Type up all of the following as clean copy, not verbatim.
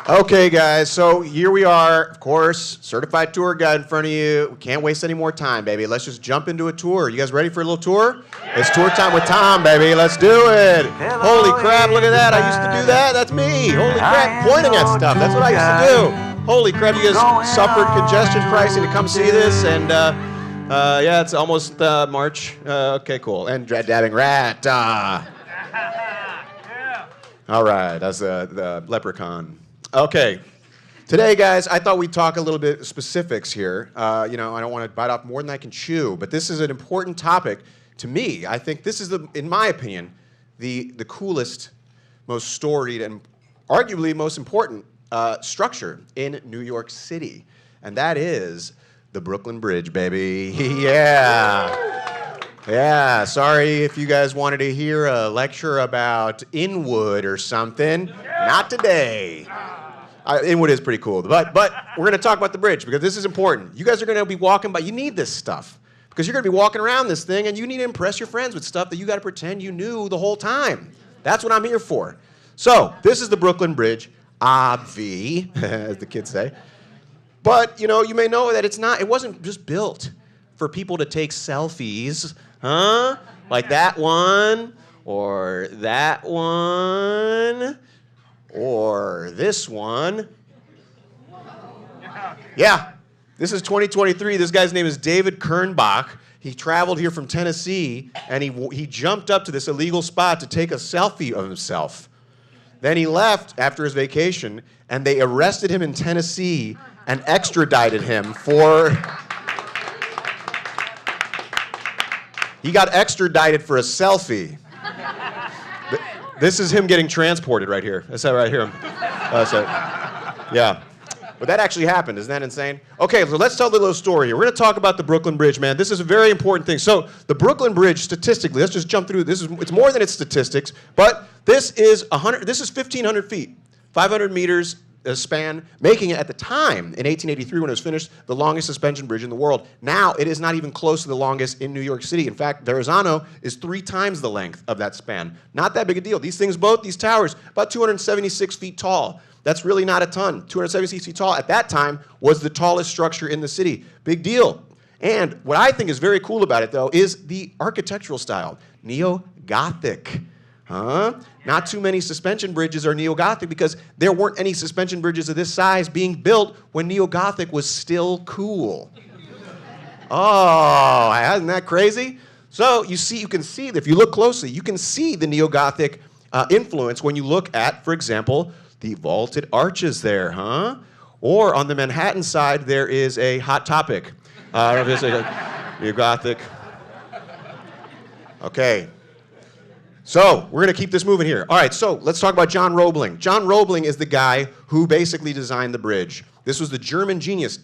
Okay, guys, so here we are, of course, certified tour guide in front of you. We can't waste any more time, baby. Let's just jump into a tour. You guys ready for a little tour? Yeah. It's tour time with Tom, baby. Let's do it. Hello, holy crap, look at that. I used to do that. That's me. Holy crap, pointing at stuff. That's what I used to do. Holy crap, you guys suffered congestion pricing to come see this, and yeah, it's almost March. Okay, cool. And dabbing rat. All right, that's the leprechaun. Okay, today, guys, I thought we'd talk a little bit specifics here. You know, I don't want to bite off more than I can chew, but this is an important topic to me. I think this is, in my opinion, the coolest, most storied, and arguably most important structure in New York City, and that is the Brooklyn Bridge, baby. Yeah. Yeah, sorry if you guys wanted to hear a lecture about Inwood or something. Not today. Inwood is pretty cool, but we're going to talk about the bridge because this is important. You guys are going to be walking by. You need this stuff because you're going to be walking around this thing and you need to impress your friends with stuff that you got to pretend you knew the whole time. That's what I'm here for. So this is the Brooklyn Bridge, obvi, as the kids say. But you know, you may know that it wasn't just built for people to take selfies, huh? Like that one, or that one, or this one. Yeah, this is 2023. This guy's name is David Kernbach. He traveled here from Tennessee, and he jumped up to this illegal spot to take a selfie of himself. Then he left after his vacation, and they arrested him in Tennessee and extradited him for... He got extradited for a selfie. This is him getting transported right here. That's that right here. Yeah. But that actually happened. Isn't that insane? Okay, so let's tell the little story here. We're going to talk about the Brooklyn Bridge, man. This is a very important thing. So the Brooklyn Bridge, statistically, let's just jump through. It's more than its statistics, but this is 1,500 feet, 500 meters span, making it at the time, in 1883 when it was finished, the longest suspension bridge in the world. Now, it is not even close to the longest in New York City. In fact, Verrazano is 3 times the length of that span. Not that big a deal. These things, both these towers, about 276 feet tall. That's really not a ton. 276 feet tall at that time was the tallest structure in the city. Big deal. And what I think is very cool about it, though, is the architectural style. Neo-Gothic. Huh? Not too many suspension bridges are Neo-Gothic because there weren't any suspension bridges of this size being built when Neo-Gothic was still cool. Oh, isn't that crazy? So you can see, if you look closely, you can see the Neo-Gothic influence when you look at, for example, the vaulted arches there, huh? Or on the Manhattan side, there is a Hot Topic. I don't know if it's Neo-Gothic. Okay. So, we're going to keep this moving here. All right, so let's talk about John Roebling. John Roebling is the guy who basically designed the bridge. This was the German genius,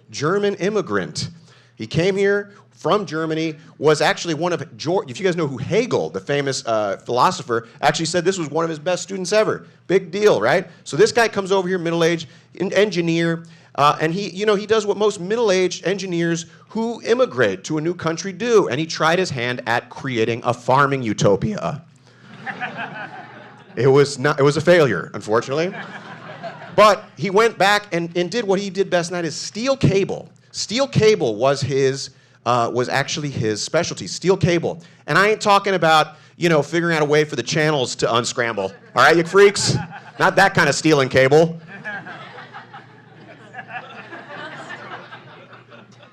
German immigrant. He came here from Germany, was actually one of George, if you guys know who Hegel, the famous philosopher, actually said this was one of his best students ever. Big deal, right? So this guy comes over here, middle-aged, engineer, and he does what most middle-aged engineers who immigrate to a new country do, and he tried his hand at creating a farming utopia. It was a failure, unfortunately. But he went back and did what he did best, and that is steel cable. Steel cable was actually his specialty, steel cable. And I ain't talking about, figuring out a way for the channels to unscramble. All right, you freaks? Not that kind of steel and cable.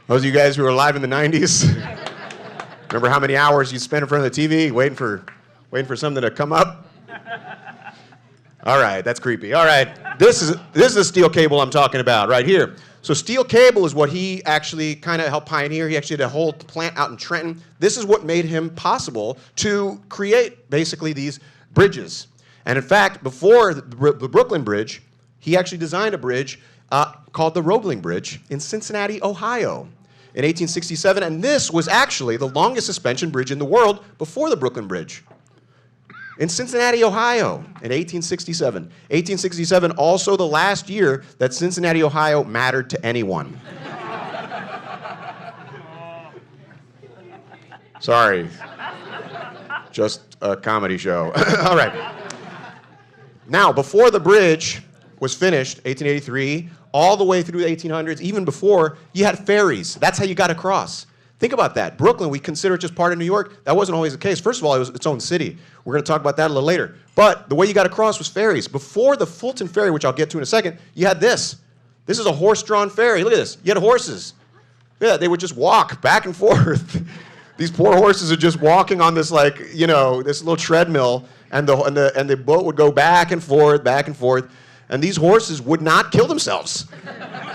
Those of you guys who were alive in the 90s, remember how many hours you spent in front of the TV waiting for something to come up? All right, that's creepy. All right, this is the steel cable I'm talking about right here. So steel cable is what he actually kind of helped pioneer. He actually had a whole plant out in Trenton. This is what made him possible to create basically these bridges. And in fact, before the Brooklyn Bridge, he actually designed a bridge called the Roebling Bridge in Cincinnati, Ohio, in 1867. And this was actually the longest suspension bridge in the world before the Brooklyn Bridge. In Cincinnati, Ohio, in 1867. 1867, also the last year that Cincinnati, Ohio mattered to anyone. Sorry. Just a comedy show. All right. Now, before the bridge, was finished, 1883, all the way through the 1800s, even before, you had ferries. That's how you got across. Think about that. Brooklyn, we consider it just part of New York. That wasn't always the case. First of all, it was its own city. We're going to talk about that a little later. But the way you got across was ferries. Before the Fulton Ferry, which I'll get to in a second, you had this. This is a horse-drawn ferry. Look at this. You had horses. Yeah, they would just walk back and forth. These poor horses are just walking on this, like, you know, this little treadmill, and the boat would go back and forth, and these horses would not kill themselves.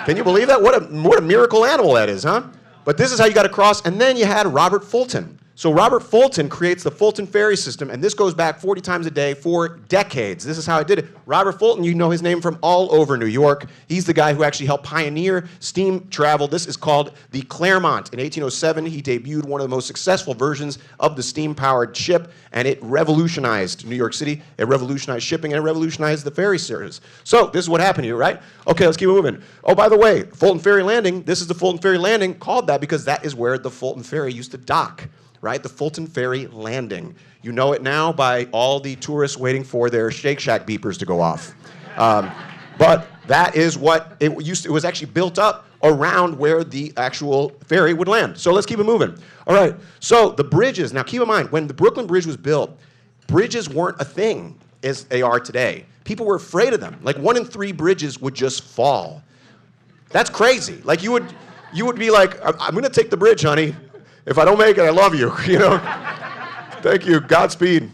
Can you believe that? What a miracle animal that is, huh? But this is how you got across, and then you had Robert Fulton. So Robert Fulton creates the Fulton Ferry system, and this goes back 40 times a day for decades. This is how it did it. Robert Fulton, you know his name from all over New York. He's the guy who actually helped pioneer steam travel. This is called the Claremont. In 1807, he debuted one of the most successful versions of the steam-powered ship, and it revolutionized New York City. It revolutionized shipping, and it revolutionized the ferry service. So this is what happened here, right? Okay, let's keep moving. Oh, by the way, Fulton Ferry Landing, this is the Fulton Ferry Landing, called that because that is where the Fulton Ferry used to dock. Right, the Fulton Ferry Landing. You know it now by all the tourists waiting for their Shake Shack beepers to go off. But that is what it was actually built up around where the actual ferry would land. So let's keep it moving. All right, so the bridges. Now keep in mind, when the Brooklyn Bridge was built, bridges weren't a thing as they are today. People were afraid of them. Like 1 in 3 bridges would just fall. That's crazy. Like you would be like, I'm gonna take the bridge, honey. If I don't make it, I love you, you know? Thank you, Godspeed.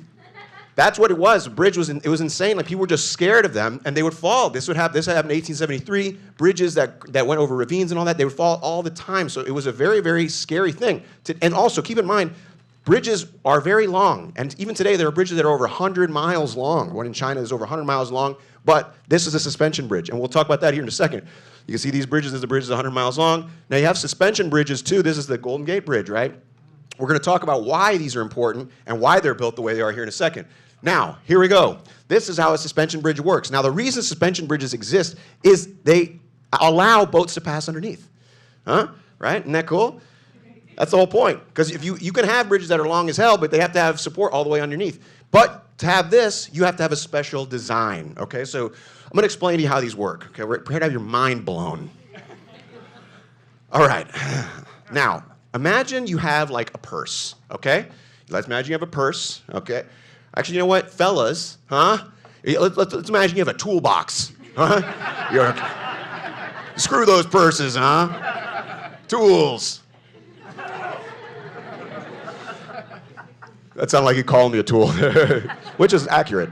That's what it was. The bridge was, it was insane. Like people were just scared of them and they would fall. This happened in 1873. Bridges that went over ravines and all that, they would fall all the time. So it was a very, very scary thing. And also keep in mind, bridges are very long. And even today, there are bridges that are over 100 miles long. One in China is over 100 miles long. But this is a suspension bridge. And we'll talk about that here in a second. You can see these bridges as the bridge is 100 miles long. Now you have suspension bridges too. This is the Golden Gate Bridge, right? We're going to talk about why these are important and why they're built the way they are here in a second. Now, here we go. This is how a suspension bridge works. Now the reason suspension bridges exist is they allow boats to pass underneath. Huh? Right? Isn't that cool? That's the whole point. Because if you can have bridges that are long as hell, but they have to have support all the way underneath. But to have this, you have to have a special design. Okay, so I'm going to explain to you how these work. Okay, we're here to have your mind blown. All right. Now, imagine you have like a purse. Okay, let's imagine you have a purse. Okay. Actually, you know what, fellas? Huh? Let's imagine you have a toolbox. Huh? Screw those purses, huh? Tools. That sounded like you called me a tool, which is accurate.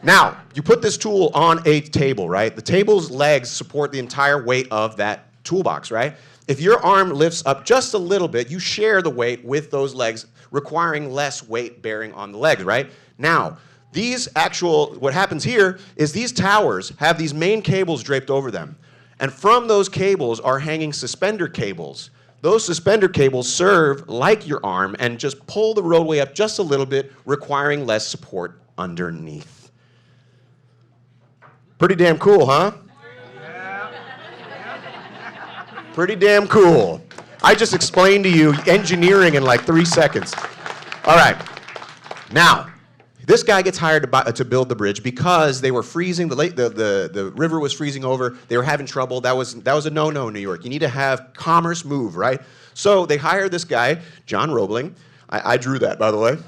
Now, you put this tool on a table, right? The table's legs support the entire weight of that toolbox, right? If your arm lifts up just a little bit, you share the weight with those legs, requiring less weight bearing on the legs, right? Now, what happens here is these towers have these main cables draped over them. And from those cables are hanging suspender cables. Those suspender cables serve like your arm and just pull the roadway up just a little bit, requiring less support underneath. Pretty damn cool, huh? Pretty damn cool. I just explained to you engineering in like 3 seconds. All right. Now, this guy gets hired to build the bridge because they were freezing. The river was freezing over. They were having trouble. That was a no-no in New York. You need to have commerce move, right? So they hired this guy, John Roebling. I drew that, by the way.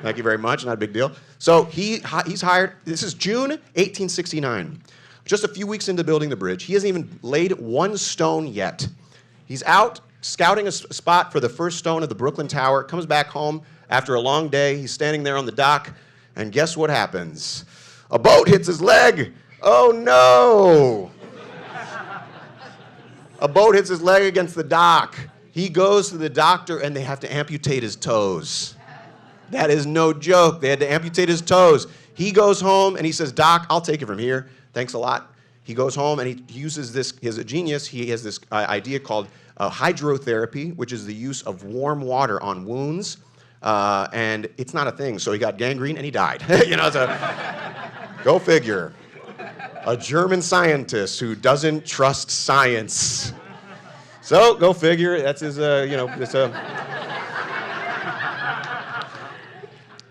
Thank you very much. Not a big deal. So he's hired. This is June 1869. Just a few weeks into building the bridge. He hasn't even laid one stone yet. He's out scouting a spot for the first stone of the Brooklyn Tower. Comes back home after a long day. He's standing there on the dock. And guess what happens? A boat hits his leg. Oh no! A boat hits his leg against the dock. He goes to the doctor and they have to amputate his toes. That is no joke. They had to amputate his toes. He goes home and he says, "Doc, I'll take it from here. Thanks a lot." He goes home and he uses this, he's a genius, he has this idea called hydrotherapy, which is the use of warm water on wounds. And it's not a thing, so he got gangrene and he died. You know, so go figure. A German scientist who doesn't trust science. So go figure. That's his,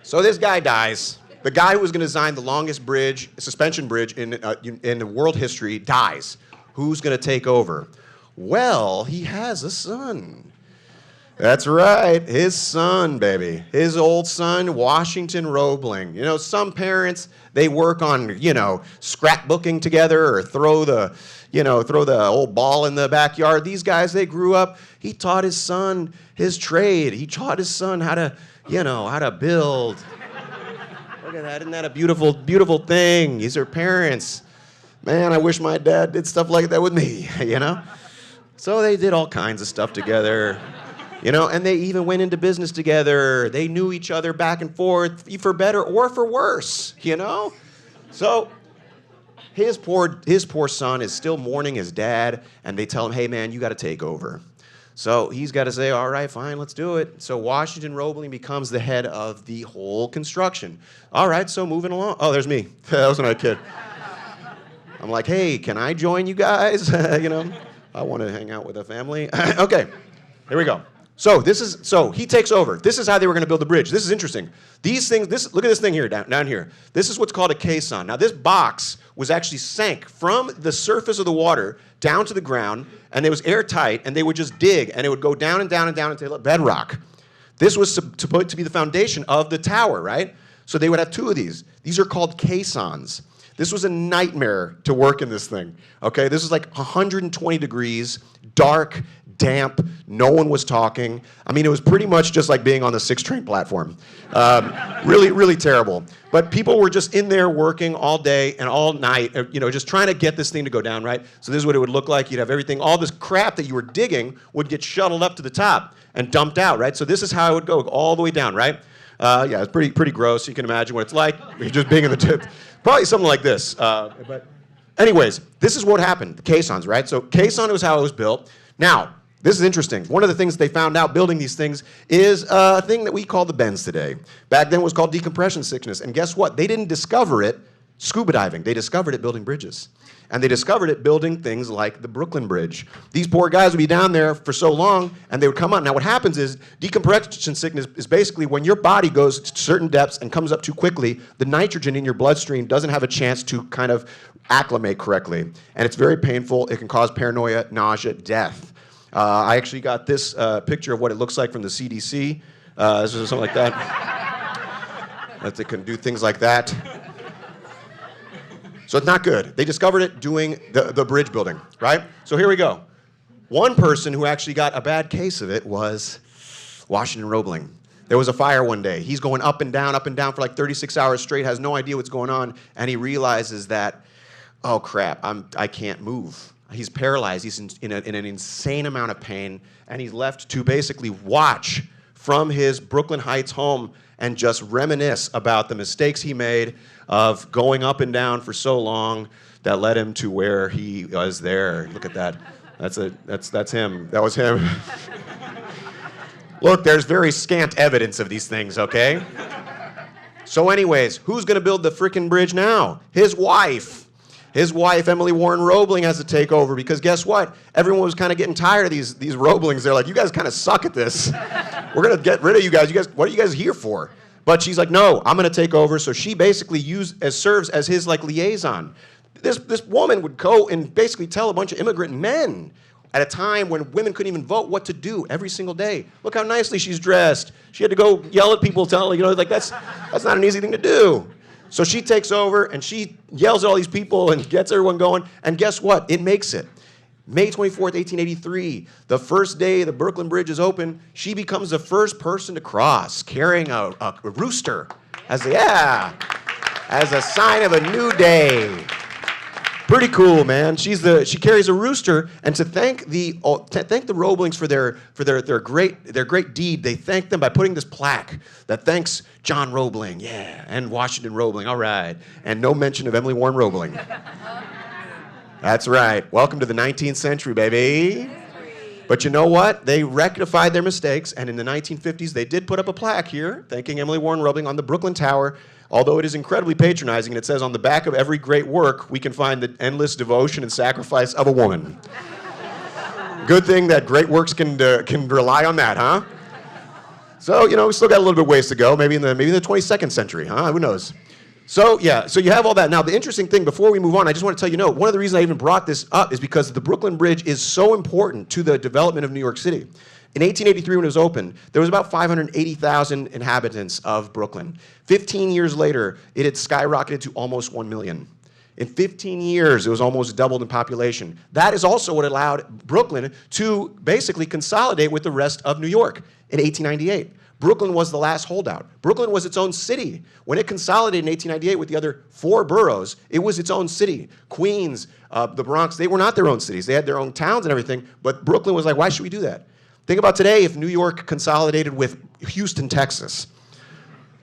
So this guy dies. the guy who was going to design the longest bridge, suspension bridge in the world history, dies. Who's going to take over? Well, he has a son. That's right, his son, baby. His old son, Washington Roebling. You know, some parents, they work on, you know, scrapbooking together or throw the old ball in the backyard. These guys, they grew up. He taught his son his trade. He taught his son how to build. Look at that, isn't that a beautiful, beautiful thing? These are parents. Man, I wish my dad did stuff like that with me, you know? So they did all kinds of stuff together. You know, and they even went into business together. They knew each other back and forth, for better or for worse, you know? So his poor son is still mourning his dad, and they tell him, hey, man, you got to take over. So he's got to say, all right, fine, let's do it. So Washington Roebling becomes the head of the whole construction. All right, so moving along. Oh, there's me. That was when I was a kid. I'm like, hey, can I join you guys? You know, I want to hang out with a family. Okay, here we go. So he takes over. This is how they were going to build the bridge. This is interesting. These things, look at this thing here, down here. This is what's called a caisson. Now this box was actually sank from the surface of the water down to the ground, and it was airtight, and they would just dig, and it would go down and down and down until bedrock. This was supposed to be the foundation of the tower, right? So they would have two of these. These are called caissons. This was a nightmare to work in this thing, okay? This was like 120 degrees, dark, damp, no one was talking. I mean, it was pretty much just like being on the 6 train platform. Really, really terrible. But people were just in there working all day and all night, you know, just trying to get this thing to go down, right? So this is what it would look like. You'd have everything, all this crap that you were digging would get shuttled up to the top and dumped out, right? So this is how it would go all the way down, right? Yeah, it's pretty gross. You can imagine what it's like. You're just being in the tip. Probably something like this. But anyways, this is what happened, the caissons, right? So caisson was how it was built. Now, this is interesting. One of the things they found out building these things is a thing that we call the bends today. Back then it was called decompression sickness. And guess what? They didn't discover it scuba diving. They discovered it building bridges. And they discovered it building things like the Brooklyn Bridge. These poor guys would be down there for so long, and they would come out. Now what happens is decompression sickness is basically when your body goes to certain depths and comes up too quickly, the nitrogen in your bloodstream doesn't have a chance to kind of acclimate correctly. And it's very painful. It can cause paranoia, nausea, death. I actually got this picture of what it looks like from the CDC. This is something like that. That they can do things like that. So it's not good. They discovered it doing the bridge building, right? So here we go. One person who actually got a bad case of it was Washington Roebling. There was a fire one day. He's going up and down for like 36 hours straight, has no idea what's going on, and he realizes that, oh crap, I can't move. He's paralyzed. He's in an insane amount of pain, and he's left to basically watch from his Brooklyn Heights home and just reminisce about the mistakes he made of going up and down for so long that led him to where he was there. Look at that. That's him. That was him. Look, there's very scant evidence of these things, okay? So anyways, who's going to build the frickin' bridge now? His wife. His wife, Emily Warren Roebling, has to take over because guess what? Everyone was kind of getting tired of these Roeblings. They're like, you guys kind of suck at this. We're going to get rid of you guys. What are you guys here for? But she's like, no, I'm going to take over. So she basically serves as his like liaison. This woman would go and basically tell a bunch of immigrant men at a time when women couldn't even vote what to do every single day. Look how nicely she's dressed. She had to go yell at people, like that's not an easy thing to do. So she takes over and she yells at all these people and gets everyone going. And guess what? It makes it. May 24th, 1883, the first day the Brooklyn Bridge is open, she becomes the first person to cross, carrying a rooster as a sign of a new day. Pretty cool, man. She carries a rooster, and to thank the Roeblings for their great deed, they thank them by putting this plaque that thanks John Roebling, and Washington Roebling, all right, and no mention of Emily Warren Roebling. That's right. Welcome to the 19th century, baby. But you know what? They rectified their mistakes, and in the 1950s, they did put up a plaque here thanking Emily Warren Roebling on the Brooklyn Tower. Although it is incredibly patronizing, and it says on the back of every great work, we can find the endless devotion and sacrifice of a woman. Good thing that great works can rely on that, huh? So, we still got a little bit ways to go, maybe in the 22nd century, huh? Who knows? So yeah, so you have all that. Now the interesting thing, before we move on, I just want to tell you, one of the reasons I even brought this up is because the Brooklyn Bridge is so important to the development of New York City. In 1883, when it was opened, there was about 580,000 inhabitants of Brooklyn. 15 years later, it had skyrocketed to almost 1 million. In 15 years, it was almost doubled in population. That is also what allowed Brooklyn to basically consolidate with the rest of New York in 1898. Brooklyn was the last holdout. Brooklyn was its own city. When it consolidated in 1898 with the other 4 boroughs, it was its own city. Queens, the Bronx, they were not their own cities. They had their own towns and everything, but Brooklyn was like, why should we do that? Think about today if New York consolidated with Houston, Texas.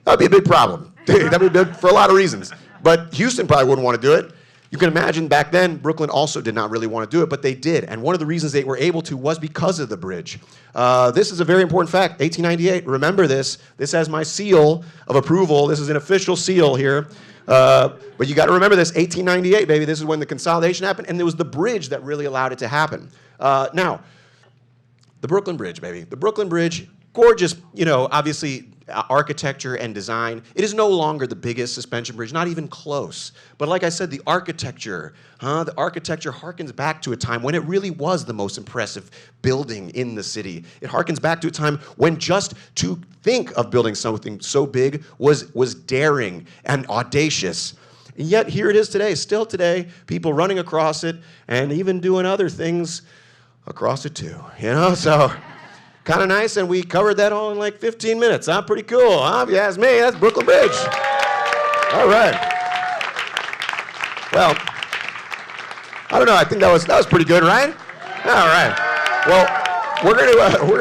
That would be a big problem. That would be big for a lot of reasons. But Houston probably wouldn't want to do it. You can imagine back then, Brooklyn also did not really want to do it, but they did. And one of the reasons they were able to was because of the bridge. This is a very important fact, 1898. Remember this. This has my seal of approval. This is an official seal here. But you got to remember this, 1898, baby. This is when the consolidation happened, and it was the bridge that really allowed it to happen. Now, the Brooklyn Bridge, baby. The Brooklyn Bridge, gorgeous, obviously, architecture and design. It is no longer the biggest suspension bridge, not even close. But like I said, the architecture harkens back to a time when it really was the most impressive building in the city. It harkens back to a time when just to think of building something so big was daring and audacious. And yet here it is today, still today, people running across it and even doing other things across it too, so. Kind of nice, and we covered that all in like 15 minutes. Pretty cool, huh? If you ask me, that's Brooklyn Bridge. All right. Well, I don't know. I think that was pretty good, right? All right. Well, we're going to